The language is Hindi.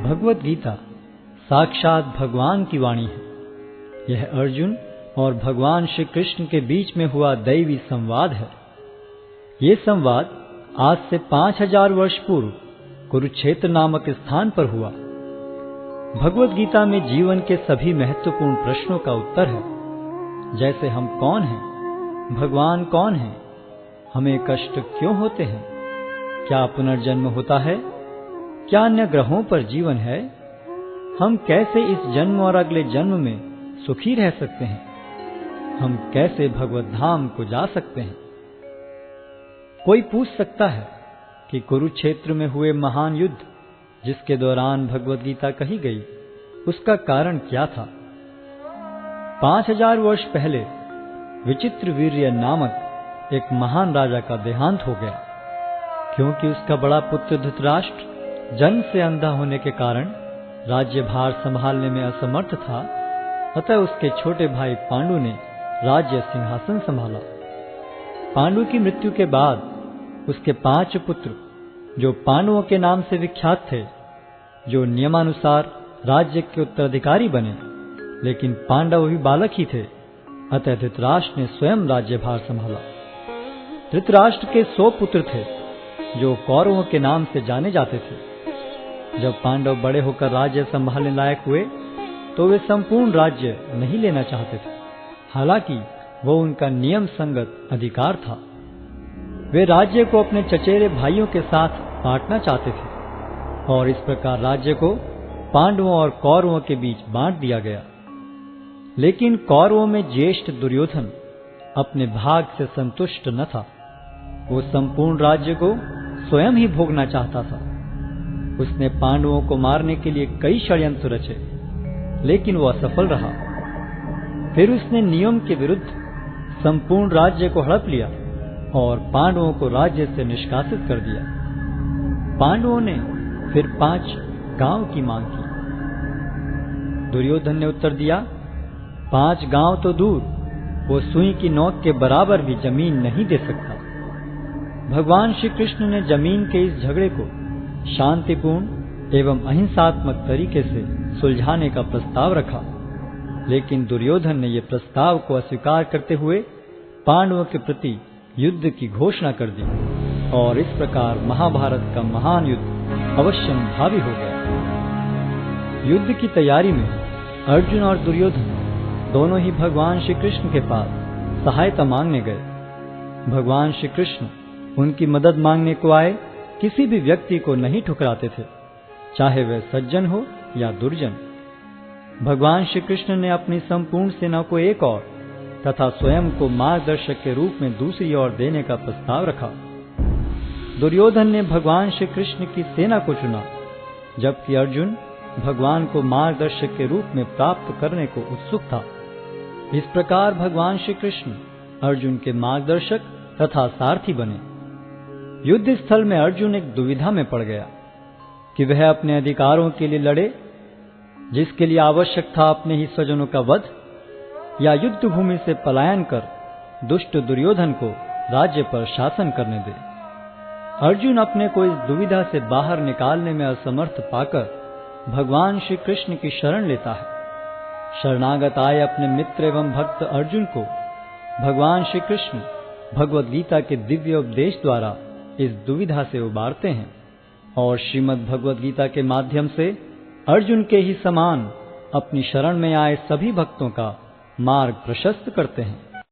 भगवत गीता साक्षात भगवान की वाणी है। यह अर्जुन और भगवान श्री कृष्ण के बीच में हुआ दैवी संवाद है। ये संवाद आज से 5000 वर्ष पूर्व कुरुक्षेत्र नामक स्थान पर हुआ। भगवत गीता में जीवन के सभी महत्वपूर्ण प्रश्नों का उत्तर है, जैसे हम कौन हैं, भगवान कौन है, हमें कष्ट क्यों होते हैं, क्या पुनर्जन्म होता है, क्या अन्य ग्रहों पर जीवन है, हम कैसे इस जन्म और अगले जन्म में सुखी रह सकते हैं, हम कैसे भगवत धाम को जा सकते हैं। कोई पूछ सकता है कि कुरुक्षेत्र में हुए महान युद्ध जिसके दौरान भगवत गीता कही गई, उसका कारण क्या था। 5000 वर्ष पहले विचित्रवीर्य नामक एक महान राजा का देहांत हो गया। क्योंकि उसका बड़ा पुत्र धृतराष्ट्र जन्म से अंधा होने के कारण राज्यभार संभालने में असमर्थ था, अतः उसके छोटे भाई पांडु ने राज्य सिंहासन संभाला। पांडु की मृत्यु के बाद उसके 5 पुत्र, जो पांडवों के नाम से विख्यात थे, जो नियमानुसार राज्य के उत्तराधिकारी बने, लेकिन पांडव भी बालक ही थे, अतः धृतराष्ट्र ने स्वयं राज्यभार संभाला। धृतराष्ट्र के 100 पुत्र थे, जो कौरवों के नाम से जाने जाते थे। जब पांडव बड़े होकर राज्य संभालने लायक हुए, तो वे संपूर्ण राज्य नहीं लेना चाहते थे, हालांकि वो उनका नियम संगत अधिकार था। वे राज्य को अपने चचेरे भाइयों के साथ बांटना चाहते थे, और इस प्रकार राज्य को पांडवों और कौरवों के बीच बांट दिया गया। लेकिन कौरवों में ज्येष्ठ दुर्योधन अपने भाग से संतुष्ट न था। वो संपूर्ण राज्य को स्वयं ही भोगना चाहता था। उसने पांडवों को मारने के लिए कई षड्यंत्र रचे, लेकिन वो असफल रहा। फिर उसने नियम के विरुद्ध संपूर्ण राज्य को हड़प लिया और पांडवों को राज्य से निष्कासित कर दिया। पांडवों ने फिर 5 गांव की मांग की। दुर्योधन ने उत्तर दिया, 5 गांव तो दूर, वो सुई की नोक के बराबर भी जमीन नहीं दे सकता। भगवान श्री कृष्ण ने जमीन के इस झगड़े को शांतिपूर्ण एवं अहिंसात्मक तरीके से सुलझाने का प्रस्ताव रखा, लेकिन दुर्योधन ने यह प्रस्ताव को अस्वीकार करते हुए पांडवों के प्रति युद्ध की घोषणा कर दी, और इस प्रकार महाभारत का महान युद्ध अवश्यंभावी हो गया। युद्ध की तैयारी में अर्जुन और दुर्योधन दोनों ही भगवान श्री कृष्ण के पास सहायता मांगने गए। भगवान श्री कृष्ण उनकी मदद मांगने को आए किसी भी व्यक्ति को नहीं ठुकराते थे, चाहे वह सज्जन हो या दुर्जन। भगवान श्री कृष्ण ने अपनी संपूर्ण सेना को एक ओर तथा स्वयं को मार्गदर्शक के रूप में दूसरी ओर देने का प्रस्ताव रखा। दुर्योधन ने भगवान श्री कृष्ण की सेना को चुना, जबकि अर्जुन भगवान को मार्गदर्शक के रूप में प्राप्त करने को उत्सुक था। इस प्रकार भगवान श्री कृष्ण अर्जुन के मार्गदर्शक तथा सारथी बने। युद्ध स्थल में अर्जुन एक दुविधा में पड़ गया कि वह अपने अधिकारों के लिए लड़े, जिसके लिए आवश्यक था अपने ही स्वजनों का वध, या युद्ध भूमि से पलायन कर दुष्ट दुर्योधन को राज्य पर शासन करने दे। अर्जुन अपने को इस दुविधा से बाहर निकालने में असमर्थ पाकर भगवान श्री कृष्ण की शरण लेता है। शरणागत आए अपने मित्र एवं भक्त अर्जुन को भगवान श्री कृष्ण भगवत गीता के दिव्य उपदेश द्वारा इस दुविधा से उबारते हैं, और श्रीमद् भगवत गीता के माध्यम से अर्जुन के ही समान अपनी शरण में आए सभी भक्तों का मार्ग प्रशस्त करते हैं।